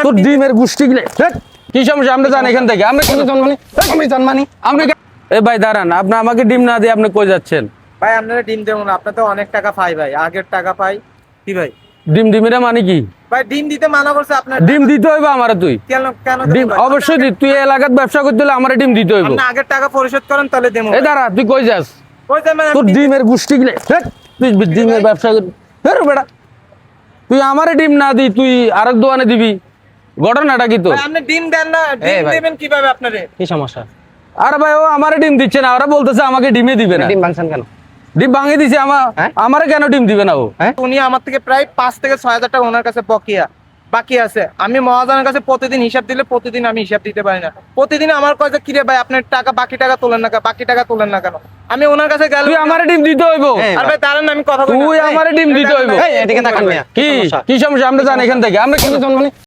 তোর ডিমের গুষ্টি গিলে কি সমস্যা? আমরা জানি এখান থেকে আমরা কোনো জন্মানি আমি জন্মানি আমরা এ ভাই দাঁড়ান, আপনি আমাকে ডিম না দিয়ে আপনি কই যাচ্ছেন? ভাই আপনারা ডিম দেবো না, আপনার তো অনেক টাকা পাই ভাই, আগের টাকা পাই কি ভাই? ডিমেরা মানে কি? ভাই ডিম দিতে মানা করছে আপনার। ডিম দিতে হইবে আমারে? তুই কেন কেন ডিম অবশ্যই তুই এলাকাত ব্যবসা করতে হলে আমারে ডিম দিতে হইব। আপনি আগের টাকা পরিশোধ করেন তাহলে দেবো। এই দাঁড়া, তুই কই যাস? ওই যে মানে তোর ডিমের গুষ্টি গিলে তুই ডিমের ব্যবসা কর বেটা। তুই আমারে ডিম না দি তুই আরেক দোকানে দিবি, ঘটনাটা কি তোর? ভাই আপনি ডিম দেন না, ডিম দেবেন কিভাবে আপনারে? কি সমস্যা? আরে ভাই ও আমারে ডিম দিচ্ছে না, ওরা বলতেছে আমাকে ডিমে দিবে না। ডিম ভাঙছেন কেন? ডিম ভাঙে দিছে আমারে কেন ডিম দিবে না ও? উনি আমার থেকে প্রায় 5 থেকে 6,000 টাকা ওনার কাছে বকেয়া বাকি আছে। আমি মহাজনের কাছে প্রতিদিন হিসাব দিলে প্রতিদিন আমি হিসাব দিতে পারি না। প্রতিদিন আমার কাছে কিরে ভাই আপনার টাকা বাকি টাকা তোলেন না কেন, বাকি টাকা তোলেন না কেন? আমি ওনার কাছে গেলে তুই আমারে ডিম দিতে হইব। আর ভাই দাঁড়ান আমি কথা বলি। তুই আমারে ডিম দিতে হইব। এই এদিকে তাকান মিয়া। কি কি সমস্যা? আমরা জানি এখান থেকে আমরা কোনো জন্মানি